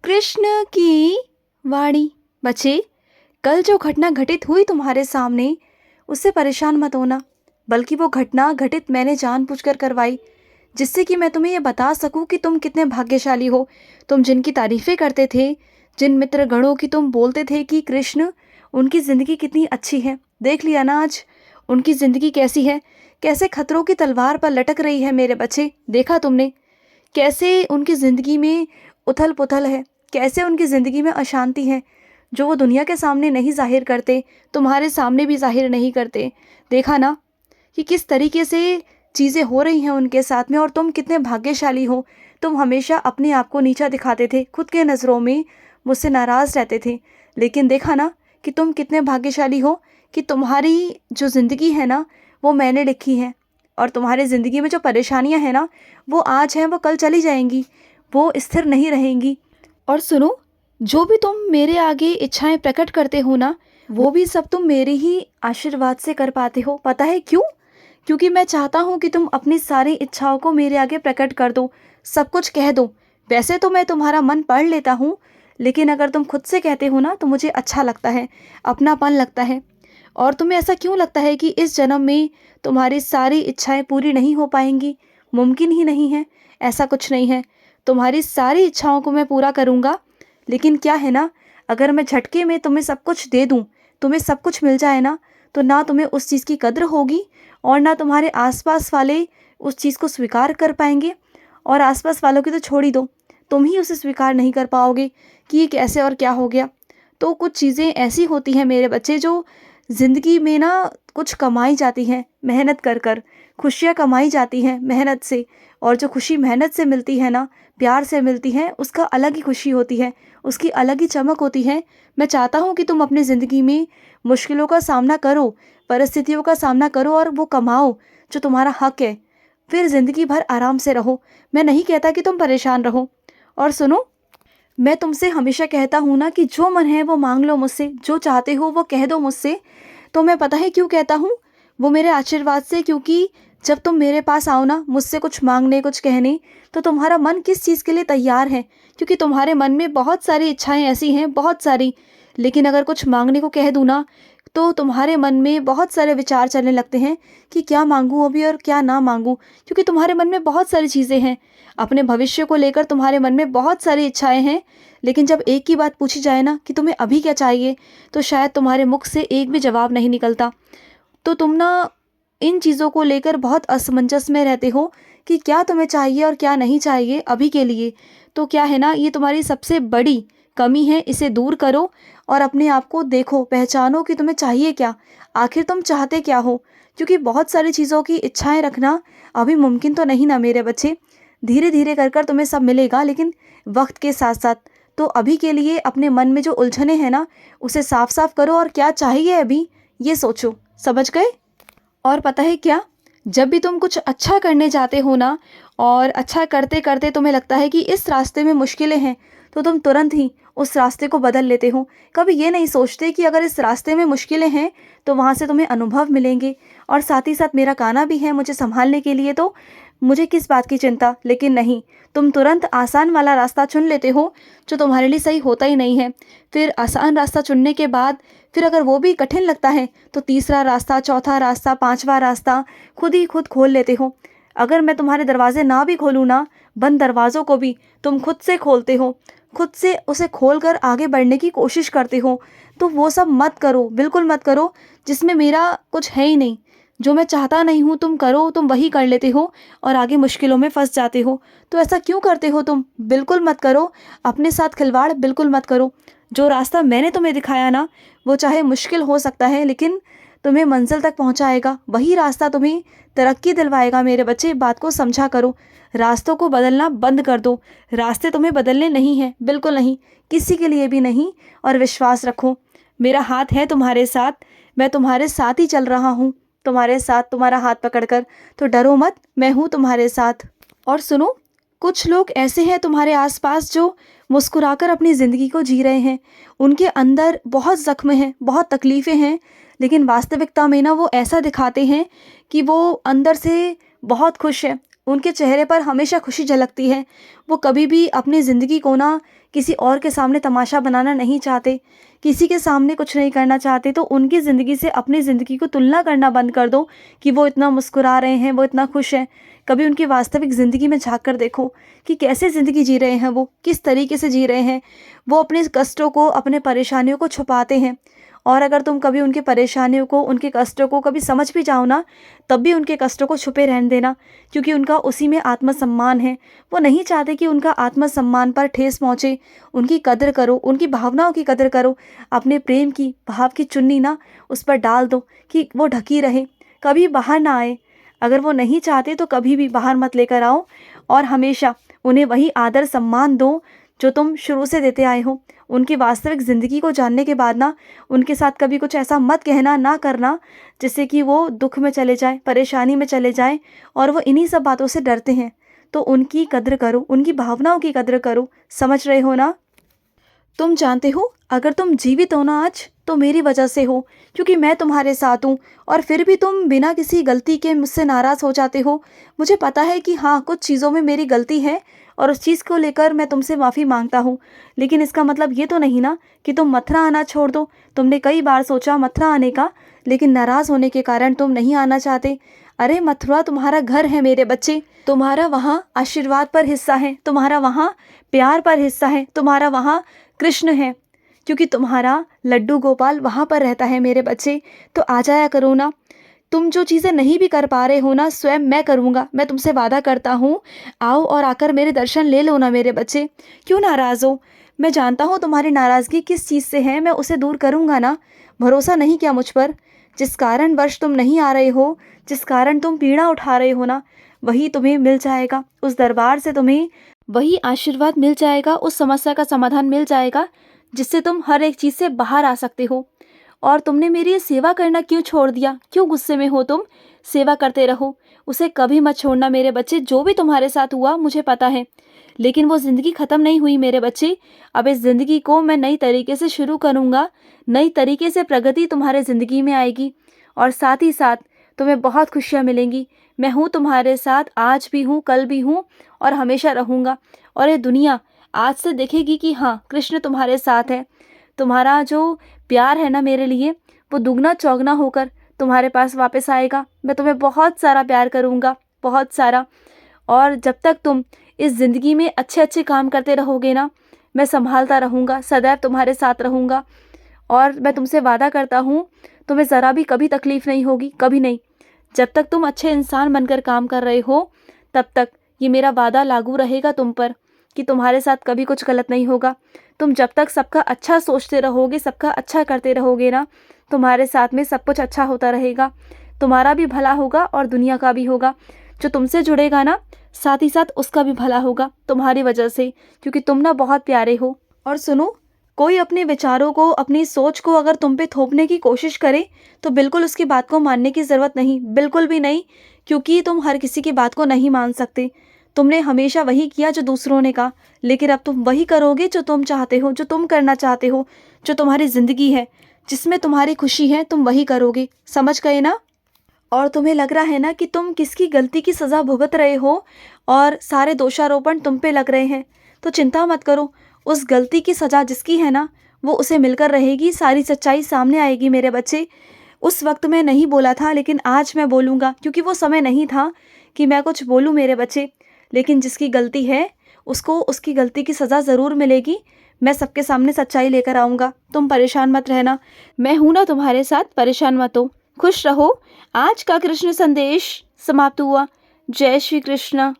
कृष्ण की वाणी। बच्चे, कल जो घटना घटित हुई तुम्हारे सामने, उससे परेशान मत होना, बल्कि वो घटना घटित मैंने जानबूझकर करवाई, जिससे कि मैं तुम्हें ये बता सकूं कि तुम कितने भाग्यशाली हो। तुम जिनकी तारीफ़ें करते थे, जिन मित्र गणों की तुम बोलते थे कि कृष्ण, उनकी ज़िंदगी कितनी अच्छी है, देख लिया ना आज उनकी ज़िंदगी कैसी है, कैसे खतरों की तलवार पर लटक रही है। मेरे बच्चे, देखा तुमने कैसे उनकी ज़िंदगी में उथल पुथल है, कैसे उनकी ज़िंदगी में अशांति है, जो वो दुनिया के सामने नहीं जाहिर करते, तुम्हारे सामने भी जाहिर नहीं करते। देखा ना कि किस तरीके से चीज़ें हो रही हैं उनके साथ में, और तुम कितने भाग्यशाली हो। तुम हमेशा अपने आप को नीचा दिखाते थे, खुद के नज़रों में मुझसे नाराज़ रहते थे, लेकिन देखा ना कि तुम कितने भाग्यशाली हो कि तुम्हारी जो ज़िंदगी है ना, वो मैंने लिखी है। और तुम्हारी ज़िंदगी में जो परेशानियां हैं ना, वो आज हैं, वो कल चली जाएंगी, वो स्थिर नहीं रहेंगी। और सुनो, जो भी तुम मेरे आगे इच्छाएं प्रकट करते हो ना, वो भी सब तुम मेरे ही आशीर्वाद से कर पाते हो। पता है क्यों? क्योंकि मैं चाहता हूँ कि तुम अपनी सारी इच्छाओं को मेरे आगे प्रकट कर दो, सब कुछ कह दो। वैसे तो मैं तुम्हारा मन पढ़ लेता हूँ, लेकिन अगर तुम खुद से कहते हो ना, तो मुझे अच्छा लगता है, अपनापन लगता है। और तुम्हें ऐसा क्यों लगता है कि इस जन्म में तुम्हारी सारी इच्छाएं पूरी नहीं हो पाएंगी? मुमकिन ही नहीं है, ऐसा कुछ नहीं है। तुम्हारी सारी इच्छाओं को मैं पूरा करूँगा, लेकिन क्या है ना, अगर मैं झटके में तुम्हें सब कुछ दे दूँ, तुम्हें सब कुछ मिल जाए ना, तो ना तुम्हें उस चीज़ की कद्र होगी, और ना तुम्हारे आसपास वाले उस चीज़ को स्वीकार कर पाएंगे। और आसपास वालों की तो छोड़ ही दो, तुम ही उसे स्वीकार नहीं कर पाओगे कि ये कैसे और क्या हो गया। तो कुछ चीज़ें ऐसी होती हैं मेरे बच्चे, जो ज़िंदगी में ना कुछ कमाई जाती हैं मेहनत कर कर, खुशियाँ कमाई जाती हैं मेहनत से। और जो खुशी मेहनत से मिलती है ना, प्यार से मिलती है, उसका अलग ही खुशी होती है, उसकी अलग ही चमक होती है। मैं चाहता हूँ कि तुम अपनी ज़िंदगी में मुश्किलों का सामना करो, परिस्थितियों का सामना करो, और वो कमाओ जो तुम्हारा हक है। फिर ज़िंदगी भर आराम से रहो। मैं नहीं कहता कि तुम परेशान रहो। और सुनो, मैं तुमसे हमेशा कहता हूँ ना कि जो मन है वो मांग लो मुझसे, जो चाहते हो वो कह दो मुझसे। तो मैं पता है क्यों कहता हूँ? वो मेरे आशीर्वाद से, क्योंकि जब तुम मेरे पास आओ ना, मुझसे कुछ मांगने, कुछ कहने, तो तुम्हारा मन किस चीज़ के लिए तैयार है, क्योंकि तुम्हारे मन में बहुत सारी इच्छाएं ऐसी हैं, बहुत सारी। लेकिन अगर कुछ मांगने को कह दूँ ना, तो तुम्हारे मन में बहुत सारे विचार चलने लगते हैं कि क्या मांगूँ अभी और क्या ना मांगूँ, क्योंकि तुम्हारे मन में बहुत सारी चीज़ें हैं। अपने भविष्य को लेकर तुम्हारे मन में बहुत सारी इच्छाएं हैं, लेकिन जब एक ही बात पूछी जाए ना कि तुम्हें अभी क्या चाहिए, तो शायद तुम्हारे मुख से एक भी जवाब नहीं निकलता। तो तुम ना इन चीज़ों को लेकर बहुत असमंजस में रहते हो कि क्या तुम्हें चाहिए और क्या नहीं चाहिए अभी के लिए। तो क्या है ना, ये तुम्हारी सबसे बड़ी कमी है, इसे दूर करो और अपने आप को देखो, पहचानो कि तुम्हें चाहिए क्या, आखिर तुम चाहते क्या हो। क्योंकि बहुत सारी चीज़ों की इच्छाएं रखना अभी मुमकिन तो नहीं ना मेरे बच्चे। धीरे धीरे कर कर तुम्हें सब मिलेगा, लेकिन वक्त के साथ साथ। तो अभी के लिए अपने मन में जो उलझने हैं ना, उसे साफ साफ करो, और क्या चाहिए अभी ये सोचो। समझ गए? और पता है क्या, जब भी तुम कुछ अच्छा करने जाते हो ना, और अच्छा करते करते तुम्हें लगता है कि इस रास्ते में मुश्किलें हैं, तो तुम तुरंत ही उस रास्ते को बदल लेते हो। कभी ये नहीं सोचते कि अगर इस रास्ते में मुश्किलें हैं, तो वहाँ से तुम्हें अनुभव मिलेंगे, और साथ ही साथ मेरा गाना भी है मुझे संभालने के लिए, तो मुझे किस बात की चिंता। लेकिन नहीं, तुम तुरंत आसान वाला रास्ता चुन लेते हो, जो तुम्हारे लिए सही होता ही नहीं है। फिर आसान रास्ता चुनने के बाद फिर अगर वो भी कठिन लगता है, तो तीसरा रास्ता, चौथा रास्ता, पांचवा रास्ता खुद ही खुद खोल लेते हो। अगर मैं तुम्हारे दरवाजे ना भी खोलूँ ना, बंद दरवाज़ों को भी तुम खुद से खोलते हो, खुद से उसे खोलकर आगे बढ़ने की कोशिश करते हो। तो वो सब मत करो, बिल्कुल मत करो, जिसमें मेरा कुछ है ही नहीं। जो मैं चाहता नहीं हूँ तुम करो, तुम वही कर लेते हो और आगे मुश्किलों में फंस जाते हो। तो ऐसा क्यों करते हो तुम? बिल्कुल मत करो, अपने साथ खिलवाड़ बिल्कुल मत करो। जो रास्ता मैंने तुम्हें दिखाया ना, वो चाहे मुश्किल हो सकता है, लेकिन तुम्हें मंजिल तक पहुंचाएगा। वही रास्ता तुम्हें तरक्की दिलवाएगा मेरे बच्चे। बात को समझा करो, रास्तों को बदलना बंद कर दो। रास्ते तुम्हें बदलने नहीं हैं, बिल्कुल नहीं, किसी के लिए भी नहीं। और विश्वास रखो, मेरा हाथ है तुम्हारे साथ, मैं तुम्हारे साथ ही चल रहा हूँ, तुम्हारे साथ, तुम्हारा हाथ पकड़कर। तो डरो मत, मैं हूँ तुम्हारे साथ। और सुनो, कुछ लोग ऐसे हैं तुम्हारे आसपास जो मुस्कुराकर अपनी ज़िंदगी को जी रहे हैं। उनके अंदर बहुत ज़ख्म हैं, बहुत तकलीफ़ें हैं, लेकिन वास्तविकता में ना वो ऐसा दिखाते हैं कि वो अंदर से बहुत खुश है, उनके चेहरे पर हमेशा खुशी झलकती है। वो कभी भी अपनी ज़िंदगी को ना किसी और के सामने तमाशा बनाना नहीं चाहते, किसी के सामने कुछ नहीं करना चाहते। तो उनकी ज़िंदगी से अपनी ज़िंदगी को तुलना करना बंद कर दो कि वो इतना मुस्कुरा रहे हैं, वो इतना खुश हैं। कभी उनकी वास्तविक ज़िंदगी में झाँक कर देखो कि कैसे ज़िंदगी जी रहे हैं, वो किस तरीके से जी रहे हैं। वो अपने कष्टों को, अपने परेशानियों को छुपाते हैं। और अगर तुम कभी उनकी परेशानियों को, उनके कष्टों को कभी समझ भी जाओ ना, तब भी उनके कष्टों को छुपे रहने देना, क्योंकि उनका उसी में आत्मसम्मान है। वो नहीं चाहते कि उनका आत्मसम्मान पर ठेस पहुँचे। उनकी कदर करो, उनकी भावनाओं की कदर करो। अपने प्रेम की भाव की चुन्नी ना उस पर डाल दो कि वो ढकी रहे, कभी बाहर ना आए। अगर वो नहीं चाहते तो कभी भी बाहर मत लेकर आओ, और हमेशा उन्हें वही आदर सम्मान दो जो तुम शुरू से देते आए हो। उनकी वास्तविक ज़िंदगी को जानने के बाद ना उनके साथ कभी कुछ ऐसा मत कहना, ना करना जिससे कि वो दुख में चले जाएं, परेशानी में चले जाएं, और वो इन्हीं सब बातों से डरते हैं। तो उनकी कद्र करो, उनकी भावनाओं की कद्र करो। समझ रहे हो ना? तुम जानते हो, अगर तुम जीवित हो ना आज, तो मेरी वजह से हो, क्योंकि मैं तुम्हारे साथ हूँ। और फिर भी तुम बिना किसी गलती के मुझसे नाराज़ हो जाते हो। मुझे पता है कि हाँ, कुछ चीज़ों में मेरी गलती है, और उस चीज़ को लेकर मैं तुमसे माफ़ी मांगता हूँ। लेकिन इसका मतलब ये तो नहीं ना कि तुम मथुरा आना छोड़ दो। तुमने कई बार सोचा मथुरा आने का, लेकिन नाराज़ होने के कारण तुम नहीं आना चाहते। अरे मथुरा तुम्हारा घर है मेरे बच्चे। तुम्हारा वहाँ आशीर्वाद पर हिस्सा है, तुम्हारा वहाँ प्यार पर हिस्सा है, तुम्हारा वहाँ कृष्ण है, क्योंकि तुम्हारा लड्डू गोपाल वहाँ पर रहता है मेरे बच्चे। तो आ जाया करो ना। तुम जो चीज़ें नहीं भी कर पा रहे हो ना, स्वयं मैं करूँगा। मैं तुमसे वादा करता हूँ, आओ और आकर मेरे दर्शन ले लो ना मेरे बच्चे। क्यों नाराज़ हो? मैं जानता हूँ तुम्हारी नाराज़गी किस चीज़ से है, मैं उसे दूर करूँगा ना। भरोसा नहीं किया मुझ पर? जिस कारणवश तुम नहीं आ रहे हो, जिस कारण तुम पीड़ा उठा रहे हो ना, वही तुम्हें मिल जाएगा। उस दरबार से तुम्हें वही आशीर्वाद मिल जाएगा, उस समस्या का समाधान मिल जाएगा जिससे तुम हर एक चीज़ से बाहर आ सकते हो। और तुमने मेरी ये सेवा करना क्यों छोड़ दिया? क्यों गुस्से में हो तुम? सेवा करते रहो, उसे कभी मत छोड़ना मेरे बच्चे। जो भी तुम्हारे साथ हुआ मुझे पता है, लेकिन वो ज़िंदगी ख़त्म नहीं हुई मेरे बच्चे। अब इस ज़िंदगी को मैं नई तरीके से शुरू करूँगा। नई तरीके से प्रगति तुम्हारे ज़िंदगी में आएगी, और साथ ही साथ तुम्हें बहुत खुशियाँ मिलेंगी। मैं हूँ तुम्हारे साथ, आज भी हूँ, कल भी हूँ, और हमेशा रहूँगा। और ये दुनिया आज से देखेगी कि हाँ, कृष्ण तुम्हारे साथ है। तुम्हारा जो प्यार है ना मेरे लिए, वो दुगना चौगना होकर तुम्हारे पास वापस आएगा। मैं तुम्हें बहुत सारा प्यार करूँगा, बहुत सारा। और जब तक तुम इस ज़िंदगी में अच्छे अच्छे काम करते रहोगे ना, मैं संभालता रहूँगा, सदैव तुम्हारे साथ रहूँगा। और मैं तुमसे वादा करता हूँ, तुम्हें ज़रा भी कभी तकलीफ़ नहीं होगी, कभी नहीं। जब तक तुम अच्छे इंसान बनकर काम कर रहे हो, तब तक ये मेरा वादा लागू रहेगा तुम पर कि तुम्हारे साथ कभी कुछ गलत नहीं होगा। तुम जब तक सबका अच्छा सोचते रहोगे, सबका अच्छा करते रहोगे ना, तुम्हारे साथ में सब कुछ अच्छा होता रहेगा। तुम्हारा भी भला होगा और दुनिया का भी होगा। जो तुमसे जुड़ेगा ना, साथ ही साथ उसका भी भला होगा तुम्हारी वजह से, क्योंकि तुम ना बहुत प्यारे हो। और सुनो, कोई अपने विचारों को, अपनी सोच को अगर तुम पे थोपने की कोशिश करे, तो बिल्कुल उसकी बात को मानने की ज़रूरत नहीं, बिल्कुल भी नहीं, क्योंकि तुम हर किसी की बात को नहीं मान सकते। तुमने हमेशा वही किया जो दूसरों ने कहा, लेकिन अब तुम वही करोगे जो तुम चाहते हो, जो तुम करना चाहते हो, जो तुम्हारी ज़िंदगी है, जिसमें तुम्हारी खुशी है, तुम वही करोगे। समझ गए ना? और तुम्हें लग रहा है ना कि तुम किसकी गलती की सज़ा भुगत रहे हो और सारे दोषारोपण तुम पे लग रहे हैं, तो चिंता मत करो। उस गलती की सज़ा जिसकी है ना, वो उसे मिलकर रहेगी। सारी सच्चाई सामने आएगी मेरे बच्चे। उस वक्त मैं नहीं बोला था, लेकिन आज मैं बोलूँगा, क्योंकि वो समय नहीं था कि मैं कुछ बोलूँ मेरे बच्चे। लेकिन जिसकी गलती है, उसको उसकी गलती की सज़ा ज़रूर मिलेगी। मैं सबके सामने सच्चाई लेकर आऊँगा। तुम परेशान मत रहना, मैं हूँ ना तुम्हारे साथ, परेशान मत हो, खुश रहो। आज का कृष्ण संदेश समाप्त हुआ। जय श्री कृष्ण।